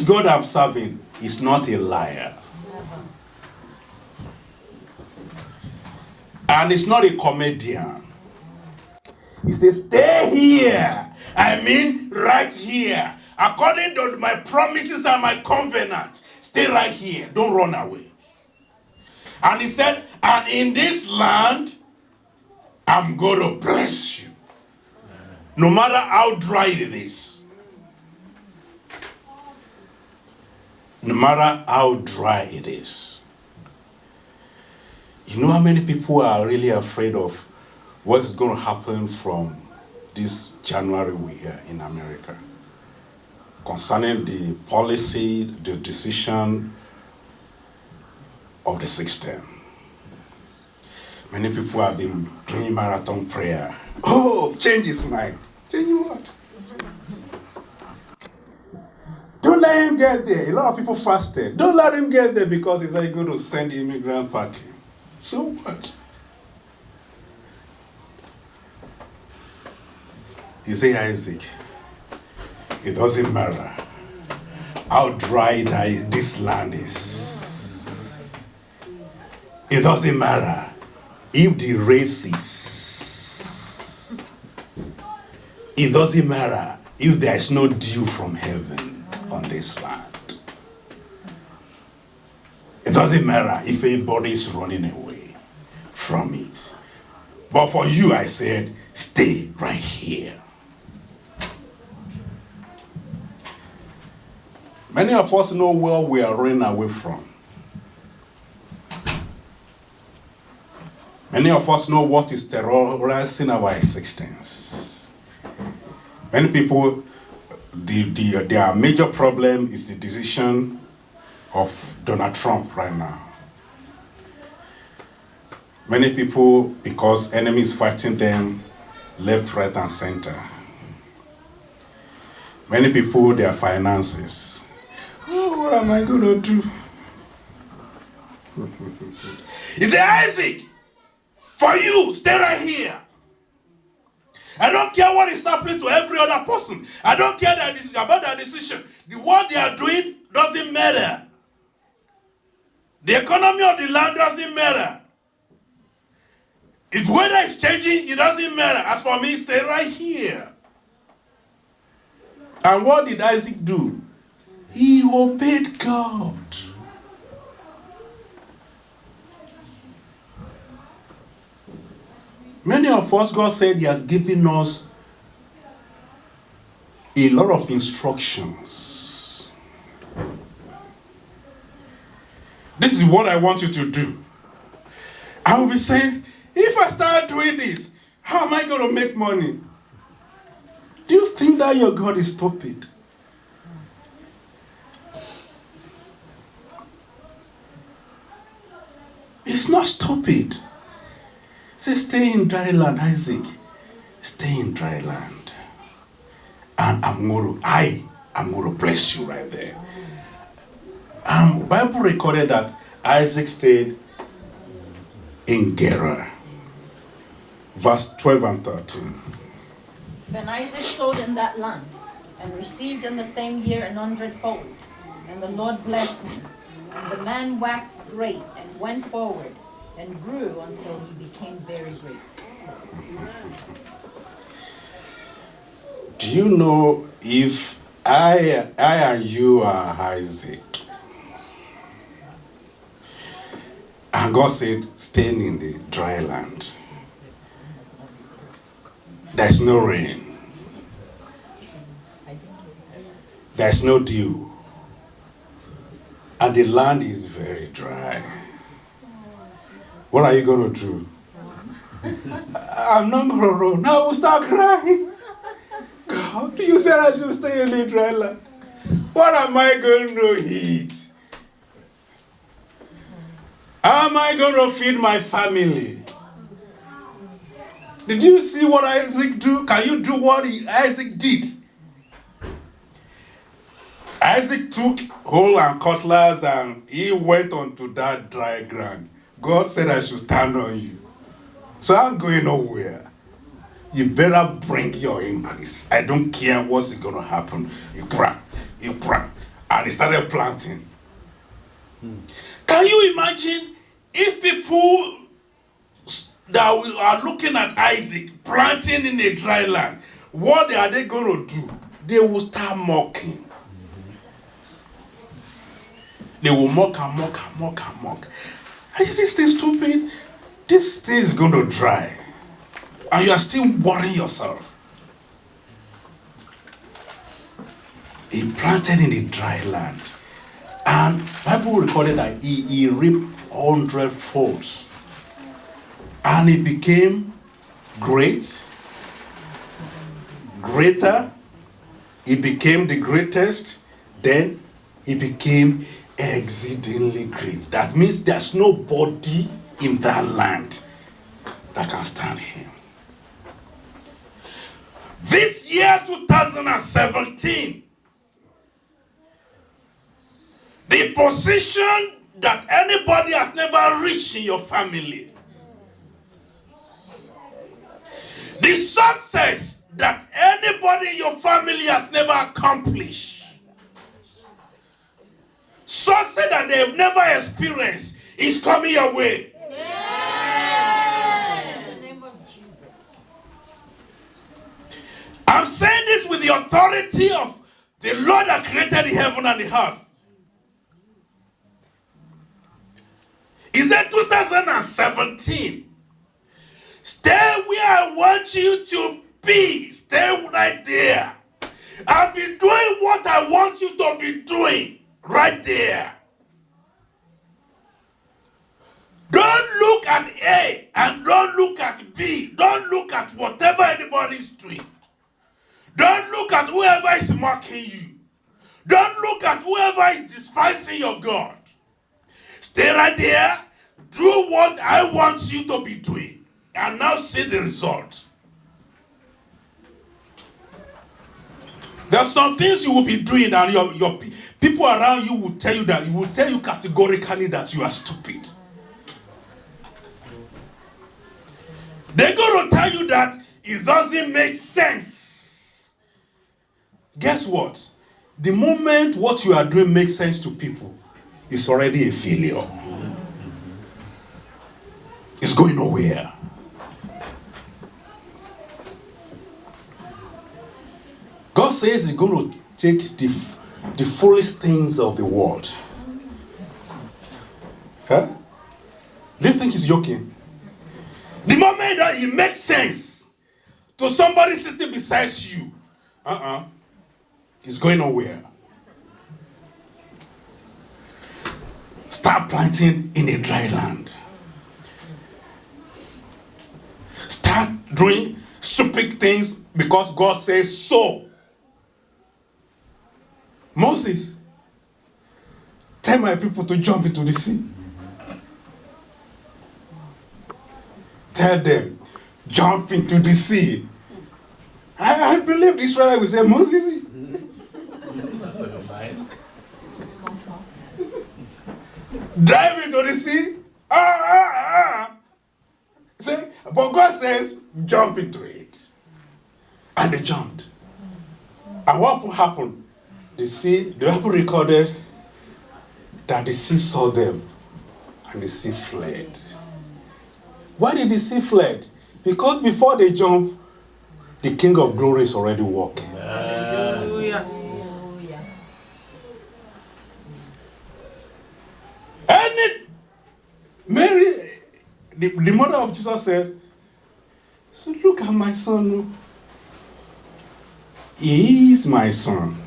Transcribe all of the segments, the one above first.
God I'm serving is not a liar. And it's not a comedian. He says, stay here. I mean, right here. According to my promises and my covenant, stay right here. Don't run away. And he said, and in this land, I'm going to bless you. No matter how dry it is. No matter how dry it is. You know how many people are really afraid of what's going to happen from this January we hear in America? Concerning the policy, the decision of the system. Many people have been doing marathon prayer. Oh, change his mind. Change what? Don't let him get there. A lot of people fasted. Don't let him get there because he's like going to send the immigrant party. So what? You say, Isaac, it doesn't matter how dry this land is. It doesn't matter if the race is. It doesn't matter if there is no dew from heaven on this land. It doesn't matter if anybody is running away from it. But for you, I said, stay right here. Many of us know where we are running away from. Many of us know what is terrorizing our existence. Many people, their major problem is the decision of Donald Trump right now. Many people, because enemies fighting them left, right, and center. Many people, their finances. Oh, what am I going to do? He said, Isaac, for you, stay right here. I don't care what is happening to every other person. I don't care about their decision. What they are doing doesn't matter. The economy of the land doesn't matter. If weather is changing, it doesn't matter. As for me, stay right here. And what did Isaac do? He obeyed God. Many of us, God said He has given us a lot of instructions. This is what I want you to do. I will be saying, if I start doing this, how am I going to make money? Do you think that your God is stupid? It's not stupid. Say, stay in dry land, Isaac. Stay in dry land. And I'm going to bless you right there. Bible recorded that Isaac stayed in Gerar. Verse 12 and 13. Then Isaac sowed in that land, and received in the same year 100-fold. And the Lord blessed him. And the man waxed great, and went forward, and grew until he became very great. Do you know, if I and you are Isaac, and God said, staying in the dry land, there's no rain, there's no dew, and the land is very dry. What are you going to do? I'm not going to run. I will start crying. God, you said I should stay in the dry land. What am I going to eat? How am I going to feed my family? Did you see what Isaac do? Can you do what Isaac did? Isaac took hoe and cutlass and he went onto that dry ground. God said I should stand on you. So I'm going nowhere. You better bring your increase. I don't care what's going to happen. And he started planting. Can you imagine if people that are looking at Isaac planting in a dry land, what are they going to do? They will start mocking. They will mock and mock and mock and mock. Is this thing stupid? This thing is going to dry. And you are still worrying yourself. He planted in a dry land. And Bible recorded that he reaped 100 folds. And he became great, greater. He became the greatest. Then he became exceedingly great. That means there's nobody in that land that can stand him. This year 2017, the position that anybody has never reached in your family, the success that anybody in your family has never accomplished, success that they've never experienced, is coming your way. In the name of Jesus. I'm saying this with the authority of the Lord that created the heaven and the earth. He said 2017, stay where I want you to be. Stay right there. I'll be doing what I want you to be doing right there. Don't look at A and don't look at B. Don't look at whatever anybody's doing. Don't look at whoever is mocking you. Don't look at whoever is despising your God. Stay right there. Do what I want you to be doing. And now see the result. There are some things you will be doing and your people around you will tell you categorically that you are stupid. They're going to tell you that it doesn't make sense. Guess what? The moment what you are doing makes sense to people, it's already a failure. It's going nowhere. God says he's going to take the foolish things of the world. Huh? Do you think he's joking? The moment that it makes sense to somebody sitting beside you, it's going nowhere. Start planting in a dry land. Start doing stupid things because God says so. Moses, tell my people to jump into the sea. Tell them, jump into the sea. I believe the Israelites will say, Moses, dive into the sea. Say, but God says, jump into it. And they jumped. And what happened? The Bible recorded that the sea saw them and the sea fled. Why did the sea fled? Because before they jump, the King of Glory is already walking. Hallelujah. And Mary, the mother of Jesus said, so look at my son. He is my son.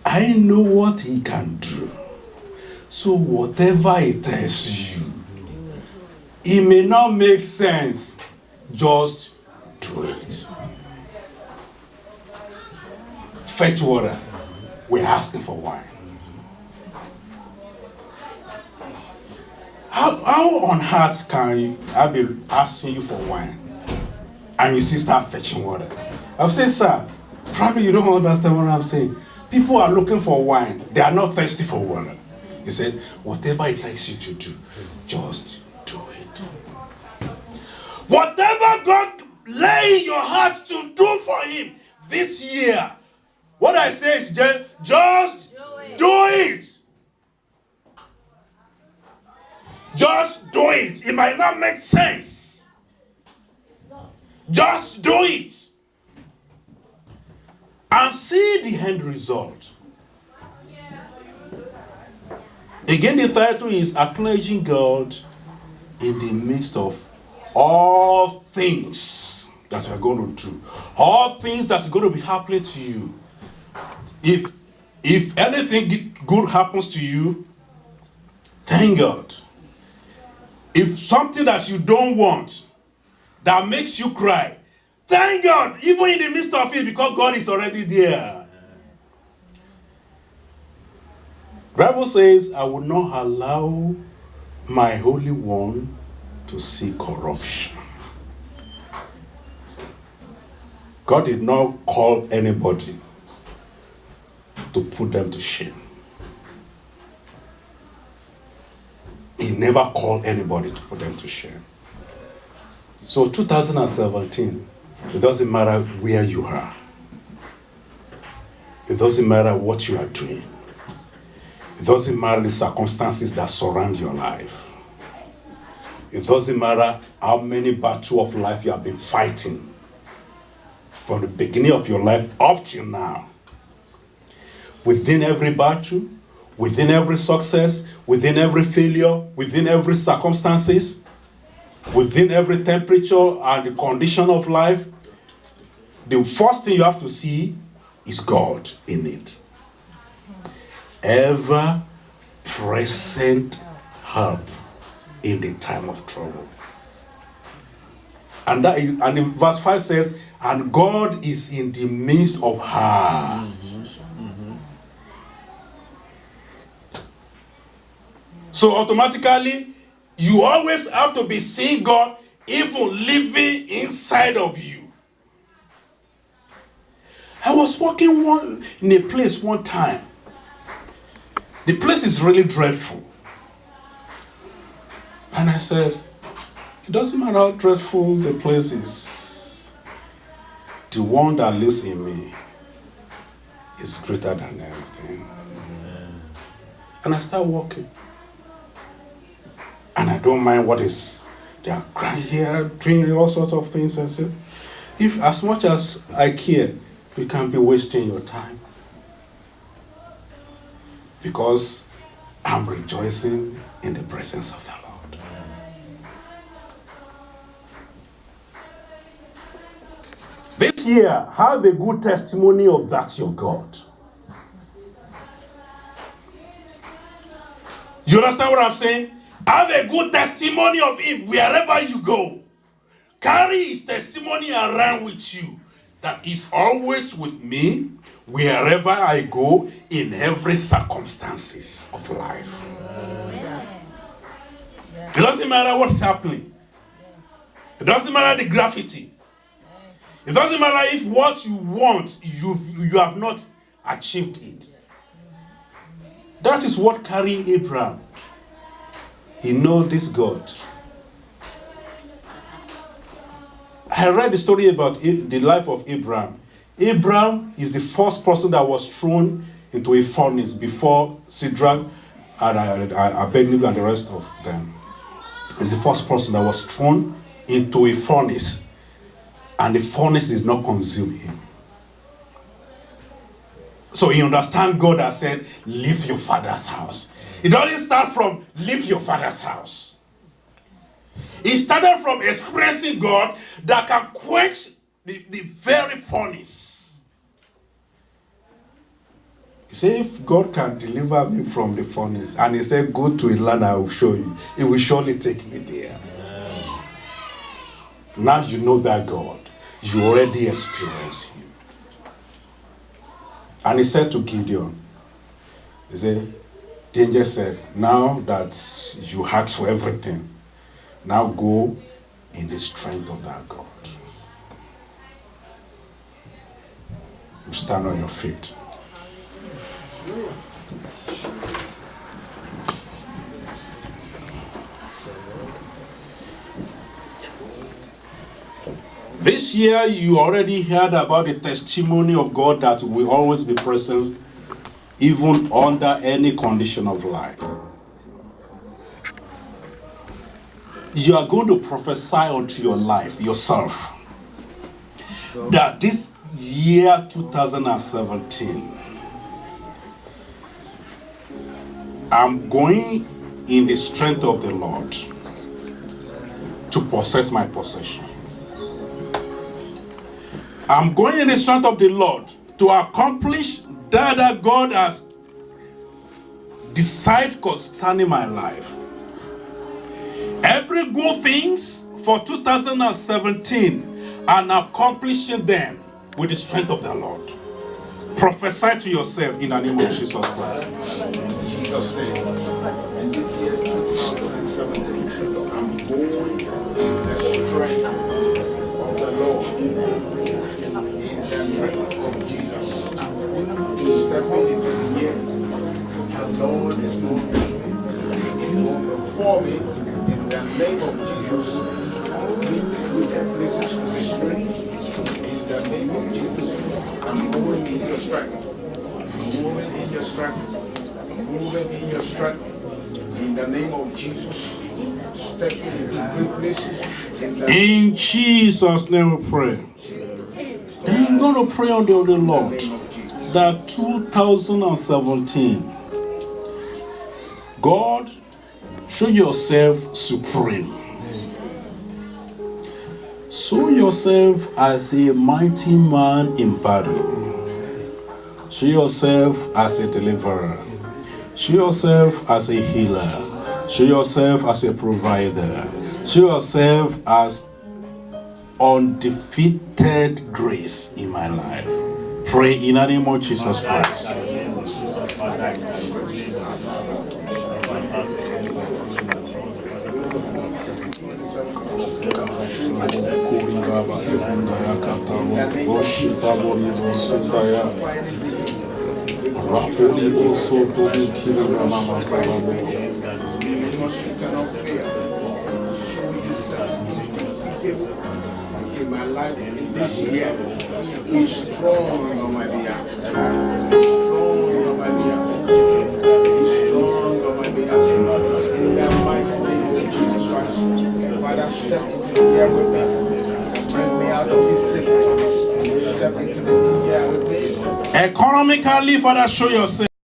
I know what he can do. So whatever he tells you, it may not make sense. Just do it. Fetch water. We're asking for wine. How on earth can I be asking you for wine and you still start fetching water? I've said, sir, probably you don't understand what I'm saying. People are looking for wine. They are not thirsty for water. He said, whatever it takes you to do, just do it. Whatever God lay in your heart to do for him this year, what I say is just do might not make sense. Just do it. And see the end result. Again, the title is Acknowledging God in the midst of all things that you are going to do. All things that's going to be happening to you. If anything good happens to you, thank God. If something that you don't want, that makes you cry, thank God, even in the midst of it, because God is already there. The Bible says, I will not allow my Holy One to see corruption. God did not call anybody to put them to shame. He never called anybody to put them to shame. So 2017, it doesn't matter where you are. It doesn't matter what you are doing. It doesn't matter the circumstances that surround your life. It doesn't matter how many battles of life you have been fighting from the beginning of your life up till now. Within every battle, within every success, within every failure, within every circumstances, within every temperature and the condition of life, the first thing you have to see is God in it. Ever present help in the time of trouble. And verse 5 says, and God is in the midst of her. So automatically, you always have to be seeing God even living inside of you. I was walking in a place one time. The place is really dreadful. And I said, it doesn't matter how dreadful the place is. The one that lives in me is greater than everything. And I start walking. And I don't mind what is, they are crying here, doing all sorts of things. I said, if as much as I care, we can't be wasting your time. Because I'm rejoicing in the presence of the Lord. This year, have a good testimony of that your God. You understand what I'm saying? Have a good testimony of him wherever you go. Carry his testimony around with you. That is always with me wherever I go in every circumstances of life. It doesn't matter what's happening. It doesn't matter the graffiti. It doesn't matter if what you want, you have not achieved it. That is what carried Abraham. He knows this God. I read the story about the life of Abraham. Abraham is the first person that was thrown into a furnace before Shadrach and Adeleke and the rest of them. He's the first person that was thrown into a furnace, and the furnace did not consume him. So he understands God has said, leave your father's house. It doesn't start from leave your father's house. It started from expressing God that can quench the very furnace. You say, if God can deliver me from the furnace, and he said, go to a land I will show you, he will surely take me there. Yeah. Now you know that God. You already experienced him. And he said to Gideon, he said, the angel said, now that you asked for everything, now go in the strength of that God. You stand on your feet. This year you already heard about the testimony of God that will always be present even under any condition of life. you are going to prophesy unto your life, yourself, that this year 2017, I'm going in the strength of the Lord to possess my possession. I'm going in the strength of the Lord to accomplish that God has decided concerning my life. Every good things for 2017, and accomplishing them with the strength of the Lord. Prophesy to yourself in the name of Jesus Christ. Jesus' name. And this year, 2017, I'm going in the strength of the Lord. In the strength of Jesus. Stepping into the year, the Lord is moving before me in the name of Jesus. With the places to be strength in the name of Jesus. I'm moving in your strength. I'm moving in your strength. I'm moving in your strength in the name of Jesus. Stepping into great places in Jesus' name we pray. Then you're going to pray on the Lord that 2017, God, show yourself supreme. Show yourself as a mighty man in battle. Show yourself as a deliverer. Show yourself as a healer. Show yourself as a provider. Show yourself as undefeated grace in my life. Pray in the name of Jesus Christ. in my life this year is strong on my behalf. Strong on my behalf. Strong on my behalf. In the mighty name of Jesus Christ. Father, step into the year with me. Bring me out of his sickness. Step into the year with me. Economically, Father, show yourself